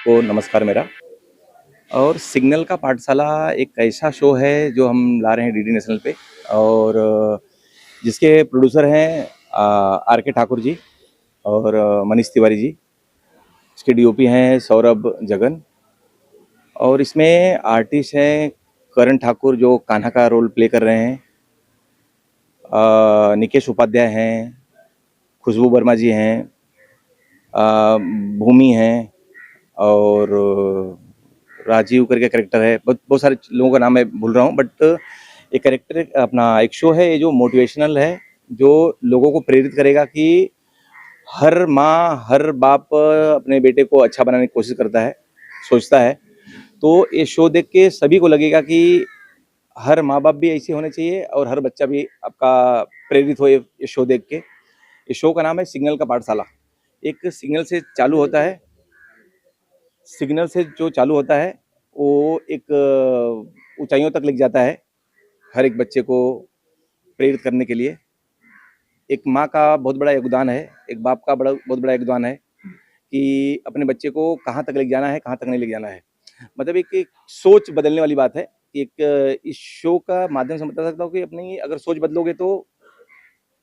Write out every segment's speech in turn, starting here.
सबको नमस्कार मेरा। और सिग्नल का पाठशाला एक ऐसा शो है जो हम ला रहे हैं डीडी नेशनल पे। और जिसके प्रोड्यूसर हैं आर के ठाकुर जी और मनीष तिवारी जी। इसके डीओपी हैं सौरभ जगन। और इसमें आर्टिस्ट हैं करण ठाकुर जो कान्हा का रोल प्ले कर रहे हैं, निकेश उपाध्याय हैं, खुशबू वर्मा जी हैं, भूमि हैं, और राजीव करके कैरेक्टर है। बहुत बहुत सारे लोगों का नाम मैं भूल रहा हूँ, बट एक कैरेक्टर अपना एक शो है ये जो मोटिवेशनल है, जो लोगों को प्रेरित करेगा कि हर माँ हर बाप अपने बेटे को अच्छा बनाने की कोशिश करता है, सोचता है। तो ये शो देख के सभी को लगेगा कि हर माँ बाप भी ऐसे होने चाहिए और हर बच्चा भी आपका प्रेरित हो ये शो देख के। इस शो का नाम है सिग्नल का पाठशाला। एक सिग्नल से चालू होता है, सिग्नल से जो चालू होता है वो एक ऊंचाइयों तक लेके जाता है हर एक बच्चे को प्रेरित करने के लिए। एक माँ का बहुत बड़ा योगदान है, एक बाप का बहुत बड़ा योगदान है कि अपने बच्चे को कहाँ तक लेके जाना है, कहाँ तक नहीं लेके जाना है। मतलब एक सोच बदलने वाली बात है। एक इस शो का माध्यम से बता सकता हूँ कि अपनी अगर सोच बदलोगे तो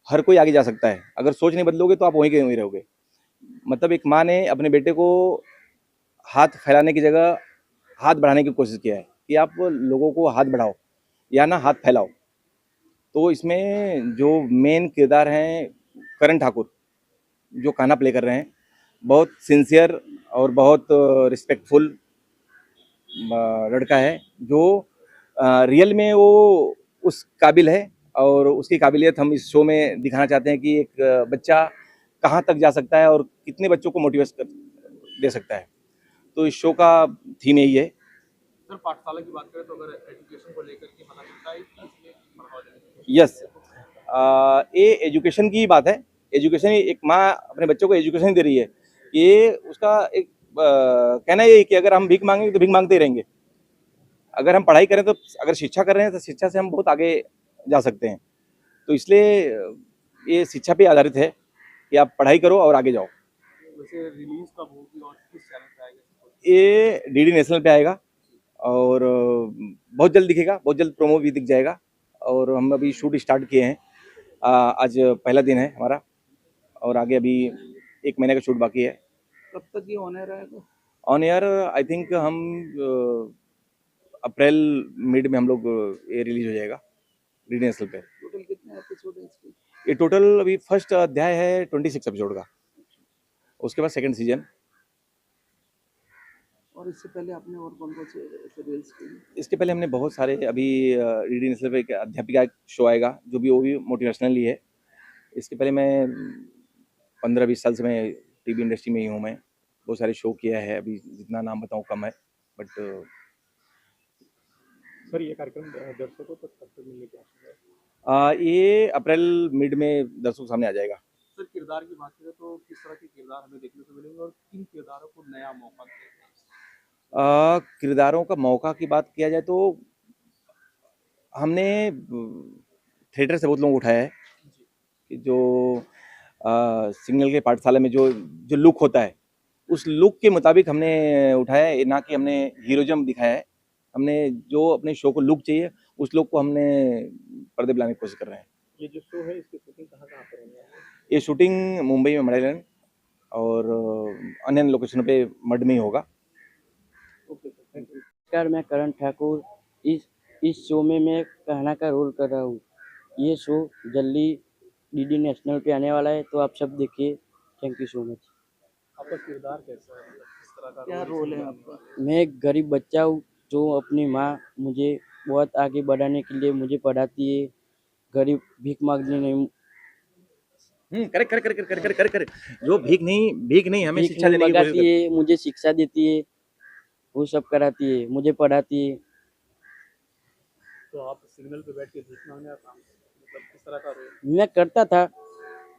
हर कोई आगे जा सकता है, अगर सोच नहीं बदलोगे तो आप वहीं के वहीं रहोगे। मतलब एक माँ ने अपने बेटे को हाथ फैलाने की जगह हाथ बढ़ाने की कोशिश किया है कि आप लोगों को हाथ बढ़ाओ या ना हाथ फैलाओ। तो इसमें जो मेन किरदार हैं करण ठाकुर जो कान्हा प्ले कर रहे हैं, बहुत सिंसियर और बहुत रिस्पेक्टफुल लड़का है जो रियल में वो उस काबिल है। और उसकी काबिलियत हम इस शो में दिखाना चाहते हैं कि एक बच्चा कहाँ तक जा सकता है और कितने बच्चों को मोटिवेट दे सकता है। तो इस शो का थीम यही है। सर पाठशाला की बात करें तो अगर एजुकेशन को लेकर के मतलब होता है कि इसमें बढ़ावा देने की कोशिश यस, ये एजुकेशन की बात है। एजुकेशन, एक माँ अपने बच्चों को एजुकेशन दे रही है। ये उसका एक कहना ये है कि अगर हम भीख मांगेंगे तो भीख मांगते ही रहेंगे। अगर हम पढ़ाई करें तो अगर शिक्षा कर रहे हैं तो शिक्षा से हम बहुत आगे जा सकते हैं। तो इसलिए ये शिक्षा पे आधारित है कि आप पढ़ाई करो और आगे जाओ। वैसे रिलीज कब होगी और किस चैनल पे आएगा? ये डीडी नेशनल पे आएगा और बहुत जल्द दिखेगा, बहुत जल्द प्रोमो भी दिख जाएगा। और हम अभी शूट स्टार्ट किए हैं। आज पहला दिन है हमारा और आगे अभी 1 महीने का शूट बाकी है। कब तक ये ऑन एयर रहेगा? ऑन एयर आई थिंक हम अप्रैल मिड में हम लोग ये रिलीज हो जाएगा डीडी नेशनल पे। टोटल कितने एपिसोड है इसके? ये टोटल अभी फर्स्ट अध्याय है 26 एपिसोड का, उसके बाद सेकंड सीजन। और इससे पहले आपने और कौन कौन से सीरियल्स किए? इसके पहले हमने बहुत सारे अभी डीडी नेशनल पे एक अध्यापिका एक शो आएगा जो भी वो भी मोटिवेशनल ही है। इसके पहले मैं 15-20 साल से मैं टीवी इंडस्ट्री में ही हूँ। मैं बहुत सारे शो किया है, अभी जितना नाम बताऊँ कम है, बट सर ये कार्यक्रम दर्शकों तक कब तक मिलने की आशा है? ये अप्रैल मिड में दर्शकों के सामने आ जाएगा। सर किरदार की बात करें तो किस तरह के किरदार हमें देखने को मिलेंगे और किन किरदारों को नया मौका मिलेगा? किरदारों का मौका की बात किया जाए तो हमने थिएटर से बहुत लोग उठाया है कि जो सिग्नल के पाठशाला में जो जो लुक होता है उस लुक के मुताबिक हमने उठाया है, ना कि हमने हीरोइज्म दिखाया है। हमने जो अपने शो को लुक चाहिए उस लुक को हमने पर्दे पे लाने की कोशिश कर रहे हैं। ये जो शो है इसकी शूटिंग कहाँ कहाँ पर होने वाली है? ये शूटिंग मुंबई में मड़ैलन और अन्य लोकेशनों पे मड में ही होगा। Okay sir, thank you. नमस्कार, मैं करण ठाकुर। इस शो में मैं कान्हा का रोल कर रहा हूँ। ये शो जल्दी डीडी नेशनल पे आने वाला है, तो आप सब देखिए। Thank you so much. आपका किरदार कैसा है, मतलब किस तरह का क्या रोल है आपका? मैं एक गरीब बच्चा हूँ जो अपनी माँ मुझे बहुत आगे बढ़ाने के लिए मुझे पढ़ाती है। गरीब भीख मांगने नहीं, correct correct correct correct correct correct. जो भीख नहीं हमें भीख शिक्षा नहीं देने की कोशिश मंगाती करती है, मुझे शिक्षा देती है, वो सब कराती है, मुझे पढ़ाती है। तो आप सिग्नल पे बैठ के भीख मांगने का काम, मतलब किस तरह का रोल? मैं करता था,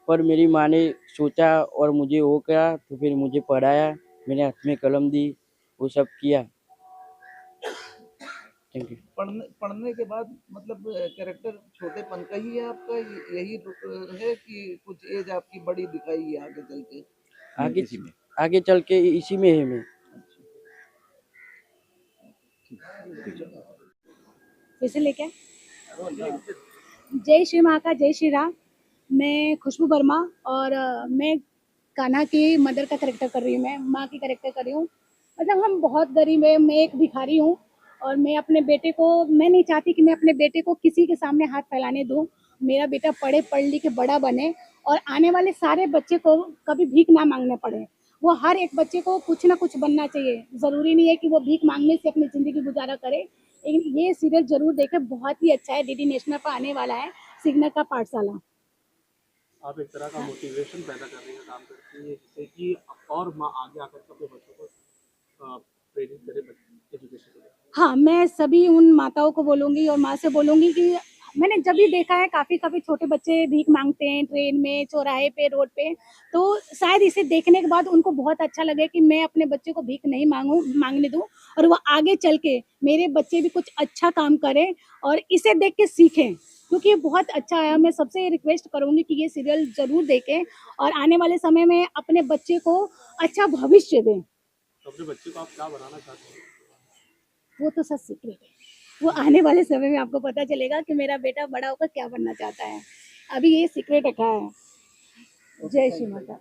पर मेरी माँ ने सोचा और मुझे वो करा, तो फिर मुझे पढ़ाया, मेरे हाथ में कलम दी, वो सब किया। Thank you. पढ़ने के बाद मतलब कैरेक्टर छोटेपन का ही है आपका, यही है कि कुछ एज आपकी बड़ी दिखाई है आगे चल के? आगे इसी में। आगे चल के इसी में है मैं। फिर से लेके जय श्री माँ का जय श्री राम। मैं खुशबू वर्मा और मैं कान्हा की मदर का करेक्टर कर रही हूँ। मैं माँ की करेक्टर कर रही हूँ। मतलब हम बहुत गरीब है, मैं एक भिखारी हूँ और मैं अपने बेटे को, मैं नहीं चाहती कि मैं अपने बेटे को किसी के सामने हाथ फैलाने दूँ। मेरा बेटा पढ़ लिख के बड़ा बने और आने वाले सारे बच्चे को कभी भीख ना मांगने पड़े। वो हर एक बच्चे को कुछ ना कुछ बनना चाहिए। ज़रूरी नहीं है कि वो भीख मांगने से अपनी ज़िंदगी गुजारा करे। लेकिन ये सीरियल ज़रूर देखें, बहुत ही अच्छा है। डीडी नेशनल पर आने वाला है, सिग्नल का पाठशाला। आप एक तरह का मोटिवेशन पैदा करने का काम करती है, जिससे कि और माँ आगे आकर के अपने बच्चों को प्रेरित करे एजुकेशन को लेकर। हाँ, मैं सभी उन माताओं को बोलूँगी और माँ से बोलूँगी कि मैंने जब भी देखा है काफ़ी छोटे बच्चे भीख माँगते हैं ट्रेन में, चौराहे पे, रोड पे, तो शायद इसे देखने के बाद उनको बहुत अच्छा लगे कि मैं अपने बच्चे को भीख नहीं माँगने दूँ और वो आगे चल के मेरे बच्चे भी कुछ अच्छा काम करें और इसे देख के सीखें, क्योंकि ये बहुत अच्छा है। मैं सबसे ये रिक्वेस्ट करूँगी कि ये सीरियल ज़रूर देखें और आने वाले समय में अपने बच्चे को अच्छा भविष्य दें। तो अपने बच्चे को आप क्या बनाना चाहते हैं? वो तो सब सीक्रेट है। वो आने वाले समय में आपको पता चलेगा कि मेरा बेटा बड़ा होकर क्या बनना चाहता है। अभी ये सीक्रेट रखा है। जय श्री माता।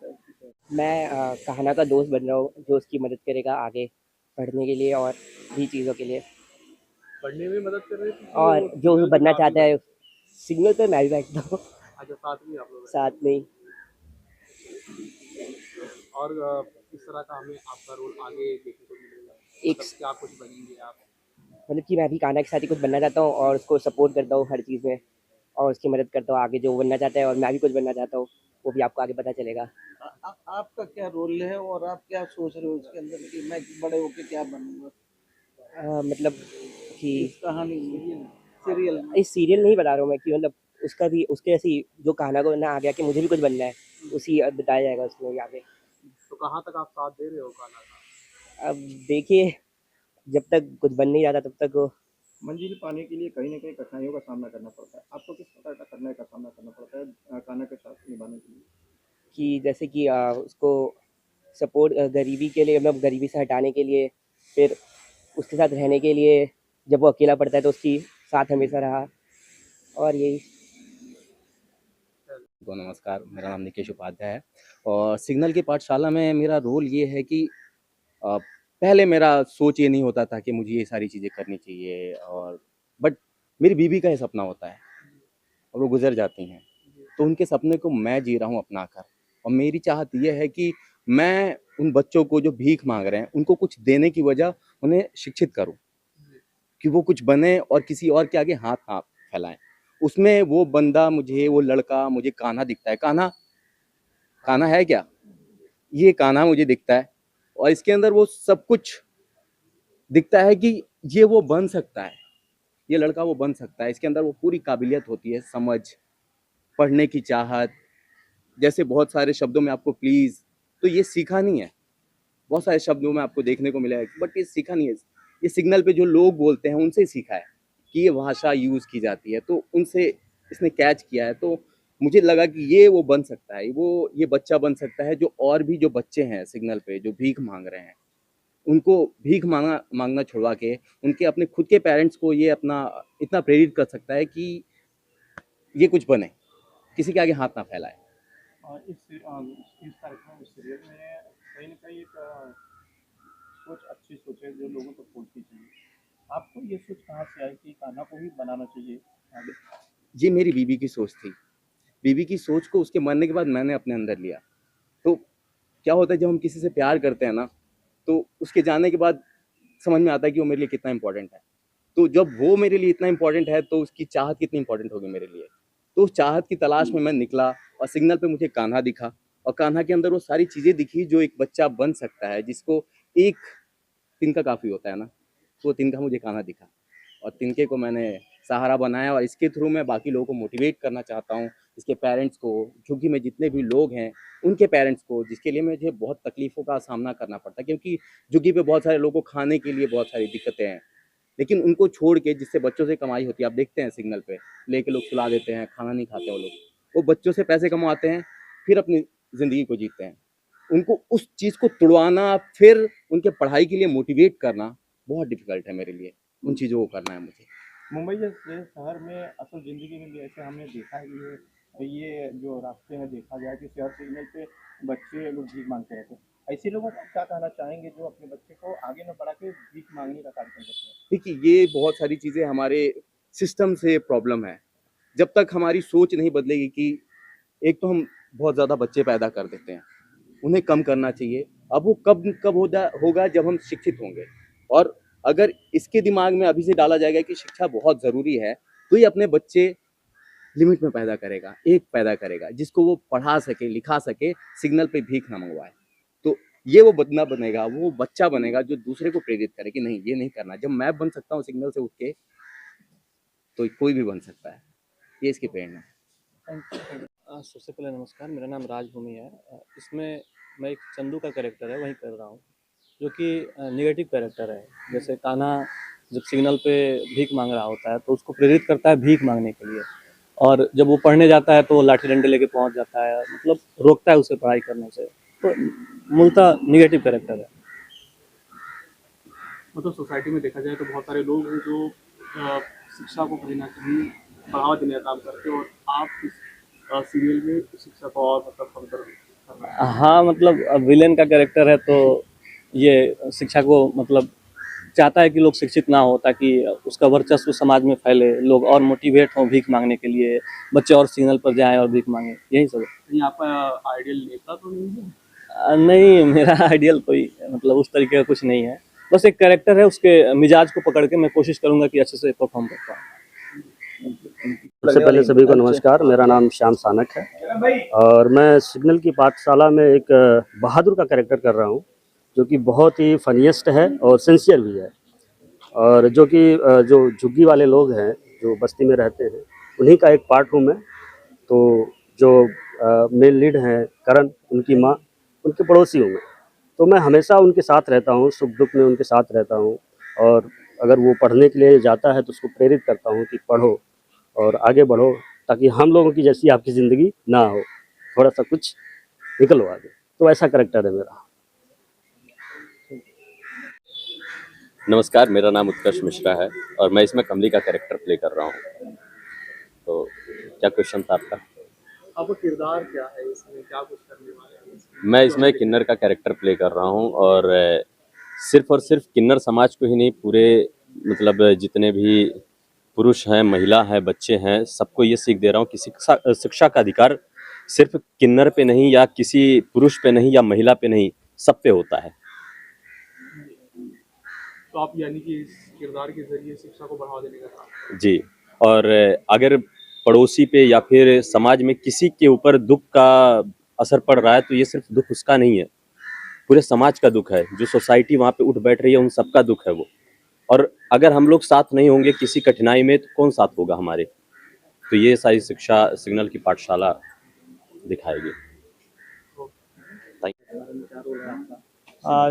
मैं कान्हा का दोस्त बन रहा हूँ जो उसकी मदद करेगा आगे पढ़ने के लिए और भी चीज़ों के लिए। पढ़ने में मदद कर रहे थे और जो वो बनना चाहता है सिग्नल पे मैं भी बैठता हूँ अच्छा, साथ में आप लोग साथ में ही। और किस तरह का हमें आपका रोल आगे देखने को मिलेगा? एक मतलब क्या कुछ बनेंगे आप? मतलब कि मैं भी कान्हा के साथ ही कुछ बनना चाहता हूँ और उसको सपोर्ट करता हूँ हर चीज़ में और उसकी मदद करता हूँ आगे जो वो बनना चाहता है, और मैं भी कुछ बनना चाहता हूँ, वो भी आपको आगे पता चलेगा। आपका क्या रोल है और आप क्या सोच रहे हो इसके अंदर कि मैं बड़े होके क्या बनूंगा मतलब कि इस कहानी में, सीरियल में? इस सीरियल नहीं बता रहा हूँ मैं कि मतलब उसका भी उसके ऐसी जो कान्हा को ना आ गया कि मुझे भी कुछ बनना है, उसी बताया जाएगा उसमें भी आगे। तो कहाँ तक आप साथ दे रहे हो कान्हा का? अब देखिए, जब तक कुछ बन नहीं जाता तब तक मंजिल पाने के लिए कहीं न कहीं कठिनाइयों का सामना करना पड़ता है। आपको किस प्रकार का कठिनाई का सामना करना पड़ता है कान्हा के साथ निभाने के लिए? कि जैसे कि उसको सपोर्ट गरीबी के लिए, मतलब गरीबी से हटाने के लिए, फिर उसके साथ रहने के लिए, जब वो अकेला पड़ता है तो उसकी साथ हमेशा रहा, और यही। को नमस्कार, मेरा नाम निकेश उपाध्याय है और सिग्नल की पाठशाला में मेरा रोल ये है कि पहले मेरा सोच ये नहीं होता था कि मुझे ये सारी चीज़ें करनी चाहिए, और बट मेरी बीवी का ये सपना होता है और वो गुजर जाती हैं, तो उनके सपने को मैं जी रहा हूँ अपना कर। और मेरी चाहत ये है कि मैं उन बच्चों को जो भीख मांग रहे हैं उनको कुछ देने की वजह उन्हें शिक्षित करूँ कि वो कुछ बने और किसी और के आगे हाथ ना फैलाएं। उसमें वो बंदा मुझे, वो लड़का मुझे कान्हा दिखता है। कान्हा कान्हा है क्या? ये कान्हा मुझे दिखता है और इसके अंदर वो सब कुछ दिखता है कि ये वो बन सकता है, ये लड़का वो बन सकता है। इसके अंदर वो पूरी काबिलियत होती है, समझ, पढ़ने की चाहत। जैसे बहुत सारे शब्दों में आपको प्लीज, तो ये सीखा नहीं है। बहुत सारे शब्दों में आपको देखने को मिला है, बट ये सीखा नहीं है। ये सिग्नल पे जो लोग बोलते हैं उनसे सीखा है कि ये भाषा यूज की जाती है, तो उनसे इसने कैच किया है। तो मुझे लगा कि ये वो बन सकता है, वो ये बच्चा बन सकता है जो और भी जो बच्चे हैं सिग्नल पे जो भीख मांग रहे हैं, उनको भीख मांगना छुड़वा के उनके अपने खुद के पेरेंट्स को ये अपना इतना प्रेरित कर सकता है कि ये कुछ बने, किसी के आगे हाथ ना फैलाए। इस कार्यक्रम इस सीरियल में कहीं न कहीं एक सोच अच्छी सोच है जो लोगों तक पहुँचनी चाहिए। आपको ये सोच कहाँ से आई कि कान्हा को ही बनाना चाहिए आगे? ये मेरी बीवी की सोच थी। बीवी की सोच को उसके मरने के बाद मैंने अपने अंदर लिया। तो क्या होता है जब हम किसी से प्यार करते हैं ना, तो उसके जाने के बाद समझ में आता है कि वो मेरे लिए कितना इम्पोर्टेंट है। तो जब वो मेरे लिए इतना इम्पोर्टेंट है तो उसकी चाहत कितनी इम्पोर्टेंट होगी मेरे लिए। तो उस चाहत की तलाश में मैं निकला और सिग्नल पे मुझे कान्हा दिखा और कान्हा के अंदर वो सारी चीज़ें दिखी जो एक बच्चा बन सकता है, जिसको एक तिनका काफ़ी होता है ना, तो वो तिनका मुझे कान्हा दिखा और तिनके को मैंने सहारा बनाया और इसके थ्रू मैं बाकी लोगों को मोटिवेट करना चाहता हूँ। इसके पेरेंट्स को, झुग्गी में जितने भी लोग हैं उनके पेरेंट्स को, जिसके लिए मुझे बहुत तकलीफ़ों का सामना करना पड़ता है, क्योंकि झुग्गी पे बहुत सारे लोगों को खाने के लिए बहुत सारी दिक्कतें हैं। लेकिन उनको छोड़ के जिससे बच्चों से कमाई होती है, आप देखते हैं सिग्नल पे लेके लोग सुला देते हैं, खाना नहीं खाते वो लोग। वो बच्चों से पैसे कमाते हैं, फिर अपनी ज़िंदगी को जीते हैं। उनको उस चीज़ को तुड़वाना, फिर उनके पढ़ाई के लिए मोटिवेट करना, बहुत डिफिकल्ट है मेरे लिए, उन चीज़ों को करना है मुझे। मुंबई जैसे शहर में असल ज़िंदगी में भी ऐसे हमने देखा ही है, ये जो रास्ते हैं देखा जाए कि शहर सिग्नल पे बच्चे लोग भीख मांगते रहते हैं। ऐसे लोगों को आप क्या कहना चाहेंगे जो अपने बच्चे को आगे न बढ़ा के भीख मांगने का कार्यक्रम करते हैं? देखिए, ये बहुत सारी चीज़ें हमारे सिस्टम से प्रॉब्लम है। जब तक हमारी सोच नहीं बदलेगी कि एक तो हम बहुत ज़्यादा बच्चे पैदा कर देते हैं, उन्हें कम करना चाहिए। अब वो कब होगा जब हम शिक्षित होंगे, और अगर इसके दिमाग में अभी से डाला जाएगा कि शिक्षा बहुत ज़रूरी है, तो ये अपने बच्चे लिमिट में पैदा करेगा, एक पैदा करेगा जिसको वो पढ़ा सके, लिखा सके, सिग्नल पे भीख ना मंगवाए। तो ये वो बंदा बनेगा, वो बच्चा बनेगा जो दूसरे को प्रेरित करे कि नहीं, ये नहीं करना। जब मैं बन सकता हूँ सिग्नल से उठ के, तो कोई भी बन सकता है। ये इसकी प्रेरणा है। सबसे पहले नमस्कार, मेरा नाम राजभूमि है। इसमें मैं एक चंदू का कैरेक्टर है वही कर रहा हूँ, जो कि नेगेटिव कैरेक्टर है। जैसे कान्हा जब सिग्नल पे भीख मांग रहा होता है तो उसको प्रेरित करता है भीख मांगने के लिए, और जब वो पढ़ने जाता है तो वो लाठी डंडे लेके पहुंच जाता है, मतलब रोकता है उसे पढ़ाई करने से। तो मूलतः नेगेटिव कैरेक्टर है। मतलब सोसाइटी में देखा जाए तो बहुत सारे लोग हैं जो शिक्षा को कहीं ना कहीं बढ़ावा देने का काम करते हैं, और आप इस सीरियल में शिक्षा को और मतलब फर्दर कर रहे हैं। हाँ, मतलब विलेन का कैरेक्टर है तो ये शिक्षा को मतलब चाहता है कि लोग शिक्षित ना हो, ताकि उसका वर्चस्व समाज में फैले, लोग और मोटिवेट हों भीख मांगने के लिए, बच्चे और सिग्नल पर जाएं और भीख मांगे, यही सब है। कहीं आपका आइडियल नेता तो नहीं है? नहीं, मेरा आइडियल कोई मतलब उस तरीके का कुछ नहीं है, बस एक कैरेक्टर है, उसके मिजाज को पकड़ के मैं कोशिश करूंगा कि अच्छे से परफॉर्म कर पाऊँ। सबसे पहले सभी को नमस्कार, मेरा नाम श्याम सानक है और मैं सिग्नल की पाठशाला में एक बहादुर का कैरेक्टर कर रहा हूँ, जो कि बहुत ही फनीएस्ट है और सिंसियर भी है, और जो कि जो झुग्गी वाले लोग हैं जो बस्ती में रहते हैं उन्हीं का एक पार्ट हूँ मैं। तो जो मेन लीड हैं करण, उनकी माँ, उनके पड़ोसी हूँ मैं। तो मैं हमेशा उनके साथ रहता हूँ, सुख दुख में उनके साथ रहता हूँ, और अगर वो पढ़ने के लिए जाता है तो उसको प्रेरित करता हूँ कि पढ़ो और आगे बढ़ो, ताकि हम लोगों की जैसी आपकी ज़िंदगी ना हो, थोड़ा सा कुछ निकलो आगे। तो ऐसा कैरेक्टर है मेरा। नमस्कार, मेरा नाम उत्कर्ष मिश्रा है और मैं इसमें कमली का कैरेक्टर प्ले कर रहा हूँ। तो क्या क्वेश्चन था आपका? आपका किरदार क्या है इसमें, क्या कुछ करने वाले हैं इसमें? मैं इसमें किन्नर का कैरेक्टर प्ले कर रहा हूँ, और सिर्फ और सिर्फ किन्नर समाज को ही नहीं, पूरे मतलब जितने भी पुरुष हैं, महिला हैं, बच्चे हैं, सबको ये सीख दे रहा हूँ कि शिक्षा का अधिकार सिर्फ किन्नर पे नहीं, या किसी पुरुष पे नहीं, या महिला पे नहीं, सब पे होता है। तो आप यानी कि इस किरदार के जरिए शिक्षा को बढ़ावा देने का काम। जी, और अगर पड़ोसी पे या फिर समाज में किसी के ऊपर दुख का असर पड़ रहा है तो ये सिर्फ दुख उसका नहीं है, पूरे समाज का दुख है। जो सोसाइटी वहाँ पे उठ बैठ रही है उन सबका दुख है वो, और अगर हम लोग साथ नहीं होंगे किसी कठिनाई में तो कौन साथ होगा हमारे। तो ये सारी शिक्षा सिग्नल की पाठशाला दिखाएगी।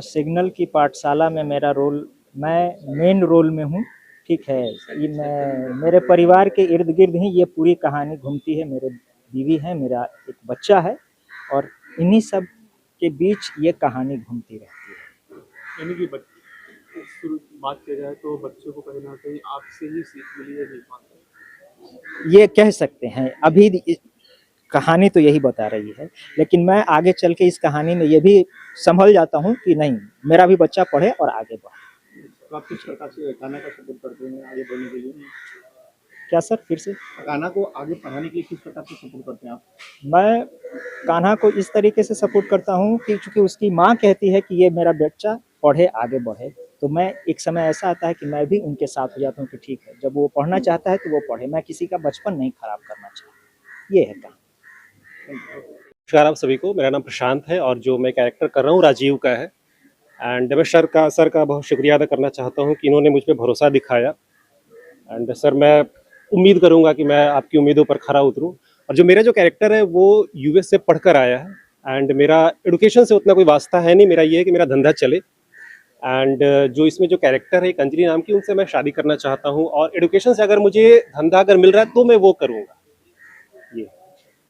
सिग्नल की पाठशाला में मेरा रोल, मैं मेन रोल में हूँ, ठीक है। ये मेरे परिवार के इर्द गिर्द ही ये पूरी कहानी घूमती है। मेरे बीवी है, मेरा एक बच्चा है, और इन्हीं सब के बीच ये कहानी घूमती रहती है। यानी कि बात किया जाए तो बच्चों को कहीं ना कहीं आपसे ही सीख मिली है, नहीं पाते ये कह सकते हैं। अभी कहानी तो यही बता रही है, लेकिन मैं आगे चल के इस कहानी में ये भी संभल जाता हूँ कि नहीं, मेरा भी बच्चा पढ़े और आगे बढ़े। तो आप किस प्रकार से कान्हा का सपोर्ट करते हैं आगे बढ़ने के लिए? क्या सर, फिर से? कान्हा को आगे पढ़ाने के लिए किस प्रकार से सपोर्ट करते हैं आप? मैं कान्हा को इस तरीके से सपोर्ट करता हूँ कि चूंकि उसकी माँ कहती है कि ये मेरा बच्चा पढ़े, आगे बढ़े, तो मैं एक समय ऐसा आता है कि मैं भी उनके साथ हो जाता हूँ कि ठीक है, जब वो पढ़ना चाहता है तो वो पढ़े, मैं किसी का बचपन नहीं खराब करना चाहता। ये है कहानी। नमस्कार आप सभी को, मेरा नाम प्रशांत है और जो मैं कैरेक्टर कर रहा हूँ राजीव का है। एंड मैं सर का बहुत शुक्रिया अदा करना चाहता हूँ कि इन्होंने मुझ पे भरोसा दिखाया। एंड सर, मैं उम्मीद करूँगा कि मैं आपकी उम्मीदों पर खरा उतरूँ। और जो मेरा जो कैरेक्टर है वो यूएस से पढ़ कर आया है, एंड मेरा एडुकेशन से उतना कोई वास्ता है नहीं। मेरा ये है कि मेरा धंधा चले। एंड जो इसमें जो कैरेक्टर है एक अंजलि नाम की, उनसे मैं शादी करना चाहता हूँ, और एडुकेशन से अगर मुझे धंधा अगर मिल रहा है तो मैं वो करूँगा।